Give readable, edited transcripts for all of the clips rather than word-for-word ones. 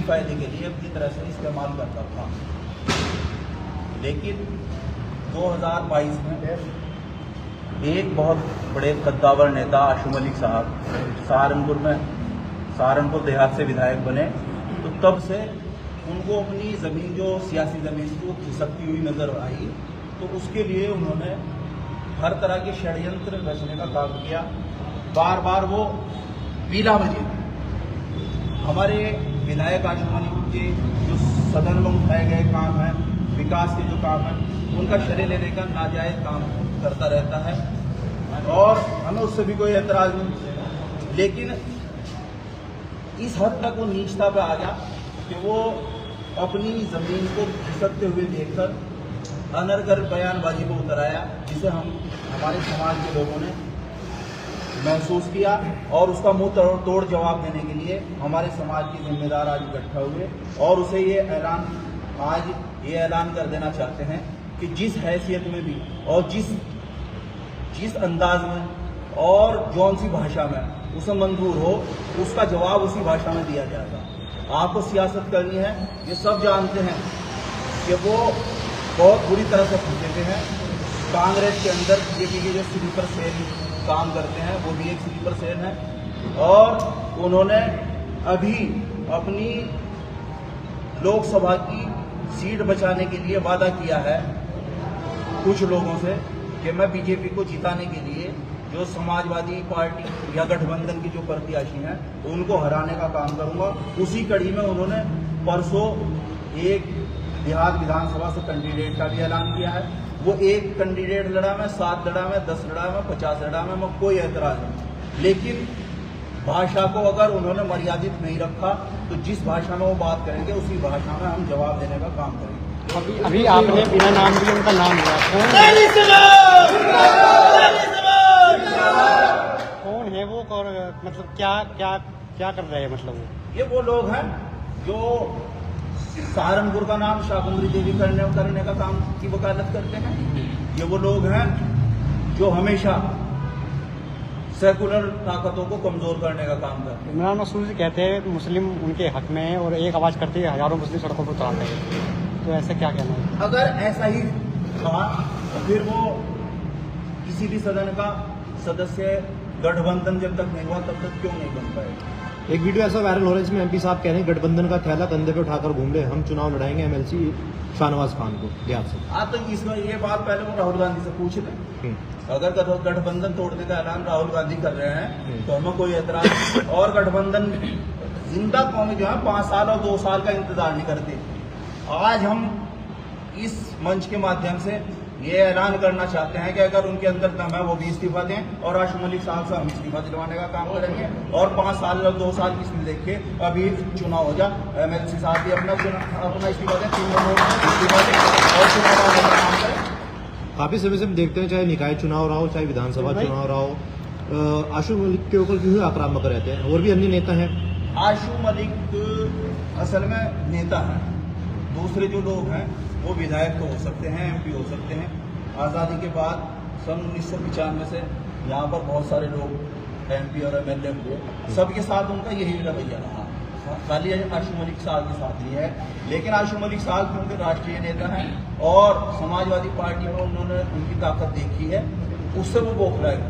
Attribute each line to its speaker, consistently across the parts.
Speaker 1: फायदे के लिए अपनी तरह से इस्तेमाल करता था। लेकिन 2022 में एक बहुत बड़े कद्दावर नेता आशू मलिक साहब सहारनपुर देहात से विधायक बने, तो तब से उनको अपनी ज़मीन, जो सियासी ज़मीन थी, वो खिसकती हुई नज़र आई। तो उसके लिए उन्होंने हर तरह के षड्यंत्र रचने का काम किया। बार बार वो पीला बजे हमारे विधायक आशू मलिक के जो सदन में उठाए गए काम हैं, विकास के जो काम हैं, उनका श्रेय लेने का नाजायज काम करता रहता है और हमें उससे भी कोई एतराज़ नहीं। लेकिन इस हद तक वो नीचता पे आ गया कि वो अपनी ज़मीन को खिसकते हुए देखकर अनर्गल बयानबाजी को उतर आया, जिसे हमारे समाज के लोगों ने महसूस किया और उसका मुंह तोड़ जवाब देने के लिए हमारे समाज के जिम्मेदार आज इकट्ठा हुए और उसे ये ऐलान कर देना चाहते हैं कि जिस हैसियत में भी और जिस अंदाज में और जौन सी भाषा में उसे मंजूर हो, उसका जवाब उसी भाषा में दिया जाएगा। आपको सियासत करनी है, ये सब जानते हैं कि वो बहुत बुरी तरह से फंसे हुए हैं। कांग्रेस के अंदर बीजेपी के जो स्लीपर सेल काम करते हैं, वो भी एक स्लीपर सेल है और उन्होंने अभी अपनी लोकसभा की सीट बचाने के लिए वादा किया है कुछ लोगों से कि मैं बीजेपी को जिताने के लिए जो समाजवादी पार्टी या गठबंधन की जो प्रत्याशी हैं, उनको हराने का काम करूंगा। उसी कड़ी में उन्होंने परसों एक देहात विधानसभा से कैंडिडेट का भी ऐलान किया है। वो एक कैंडिडेट लड़ा, मैं 7 लड़ा, मैं 10 लड़ा, मैं 50 लड़ा, मैं कोई एतराज नहीं। लेकिन भाषा को अगर उन्होंने मर्यादित नहीं रखा, तो जिस भाषा में वो बात करेंगे उसी भाषा में हम जवाब देने का काम करेंगे।
Speaker 2: अभी आपने बिना नाम दिए उनका नाम लिया, कौन है वो और मतलब क्या कर रहे हैं? मतलब
Speaker 1: वो लोग हैं जो सहारनपुर का नाम शाकुंभरी देवी करने का काम की वकालत करते हैं। ये वो लोग हैं जो हमेशा सेकुलर ताकतों को कमजोर करने का काम करते हैं।
Speaker 2: इमरान मसूद जी कहते हैं मुस्लिम उनके हक में है और एक आवाज करते हैं हजारों मुस्लिम सड़कों पर उतराते हैं, तो ऐसा क्या कहना है?
Speaker 1: अगर ऐसा ही कहा तो फिर वो किसी भी सदन का सदस्य गठबंधन जब तक नहीं हुआ तब तक क्यों नहीं बन पाएगा?
Speaker 3: एक वीडियो ऐसा वायरल हो रहा है जिसमें एमपी साहब कह रहे हैं गठबंधन का थैला कंधे पे उठाकर घूम ले, हम चुनाव लड़ाएंगे एमएलसी शाहनवाज खान को देहात से।
Speaker 1: तो इसमें ये बात पहले वो राहुल गांधी से पूछ लें। अगर गठबंधन तोड़ने का ऐलान राहुल गांधी कर रहे हैं तो हमें कोई एतराज नहीं। और गठबंधन जिंदा कौमी जो है 5 साल और 2 साल का इंतजार नहीं करते। आज हम इस मंच के माध्यम से ये ऐलान करना चाहते हैं कि अगर उनके अंदर दम है वो भी इस्तीफा दें और आशू मलिक साहब से हम इस्तीफा दिलवाने का काम करेंगे। और 5 साल और 2 साल किसमें देखिए, अभी चुनाव हो जा, एमएलसी साहब भी अपना इस्तीफा दें, 3 इस्तीफा दें और चुनाव का काम करें।
Speaker 3: काफी समय से हम देखते हैं, चाहे निकाय चुनाव रहा हो, चाहे विधानसभा चुनाव रहा हो, आशू मलिक के ऊपर क्यों आक्रामक रहते हैं? और भी अन्य नेता हैं।
Speaker 1: आशू मलिक असल में नेता हैं, दूसरे जो लोग हैं वो विधायक तो हो सकते हैं, एमपी हो सकते हैं। आज़ादी के बाद सन 1995 से यहाँ पर बहुत सारे लोग एमपी और एमएलए हुए, सबके साथ उनका यही रवैया रहा। खाली आशू मलिक साहब के साथ नहीं है, लेकिन आशू मलिक साहब क्योंकि राष्ट्रीय नेता हैं और समाजवादी पार्टी में उन्होंने उनकी ताकत देखी है, उससे वो बौखलाए।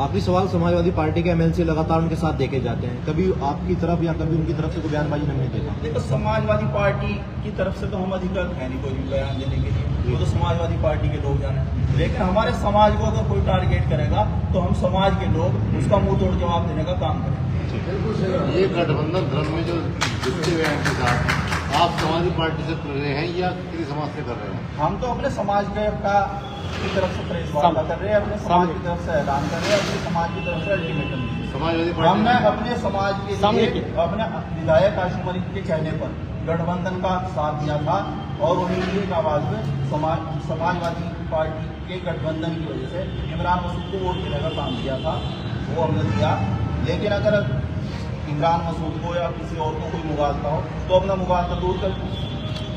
Speaker 3: आखिरी सवाल, समाजवादी पार्टी के एमएलसी लगातार उनके साथ देखे जाते हैं, कभी आपकी तरफ या कभी उनकी तरफ से कोई बयानबाजी नहीं देखा?
Speaker 1: देखो, समाजवादी पार्टी की तरफ से तो हम अधिकृत है नहीं कोई भी बयान देने के लिए, वो तो समाजवादी पार्टी के लोग जाने। लेकिन हमारे समाज को अगर कोई टारगेट करेगा तो हम समाज के लोग उसका मुंह तोड़ जवाब देने का काम करेंगे।
Speaker 4: ये गठबंधन धर्म में जो जुड़ते हुए हैं साथ, आप समाजवादी पार्टी से कर रहे हैं या किसी समाज से कर रहे हैं?
Speaker 1: हम तो अपने समाज की तरफ से प्रेस वार्ता कर रहे हैं, अपने समाज की तरफ से ऐलान कर रहे हैं, अपने समाज की तरफ से अल्टीमेटम।
Speaker 4: समाजवादी पार्टी
Speaker 1: हमने अपने समाज के लिए अपने विधायक आशू मलिक के कहने पर गठबंधन का साथ दिया था और उन्हीं की आवाज में समाजवादी पार्टी के गठबंधन की वजह से इमरान मसूद को वोट देने का काम किया था, वो हमने दिया। लेकिन अगर इमरान मसूद को या किसी और को कोई मुगालता हो तो अपना मुगालता दूर कर।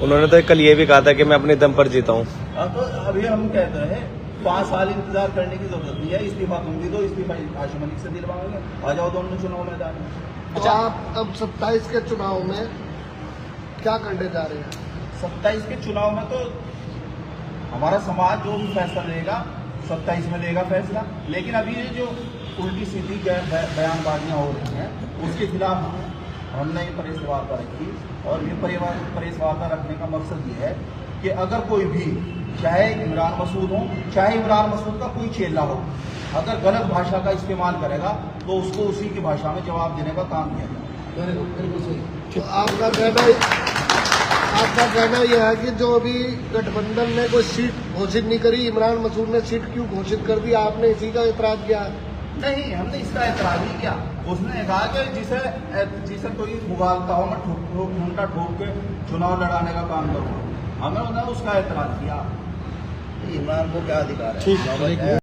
Speaker 5: उन्होंने तो कल ये भी कहा था कि मैं अपने दम पर जीता हूँ।
Speaker 1: तो अभी हम कहते हैं 5 साल इंतजार करने की जरूरत नहीं है, इस्तीफा तुम भी दो, इस्तीफा आशू मलिक से दिलवाएंगे, आ जाओ दोनों चुनाव मैदान में।
Speaker 6: अच्छा, आप अब 27 के चुनाव में क्या करने जा रहे हैं?
Speaker 1: 27 के चुनाव में तो हमारा समाज जो भी फैसला लेगा 27 में लेगा फैसला, लेकिन अभी ये जो उल्टी सीधी बयानबाजियां हो रही हैं उसके खिलाफ हमने ये प्रेस वार्ता रखी। और ये प्रेस वार्ता रखने का मकसद ये है कि अगर कोई भी, चाहे इमरान मसूद हो, चाहे इमरान मसूद का कोई चेला हो, अगर गलत भाषा का इस्तेमाल करेगा तो उसको उसी की भाषा में जवाब देने का काम किया जाए।
Speaker 6: बिल्कुल सही। तो आपका कहना यह है कि जो अभी गठबंधन ने कोई सीट घोषित नहीं करी, इमरान मसूद ने सीट क्यों घोषित कर दी, आपने इसी का एतराज किया?
Speaker 1: नहीं, हमने इसका एतराज नहीं किया। उसने कहा कि जिसे कोई मुगालताओं में ठुमका ठोक के चुनाव लड़ाने का काम करूँगा, हमने उसका एतराज किया।
Speaker 3: इमरान को क्या अधिकार है?
Speaker 2: ठीक है।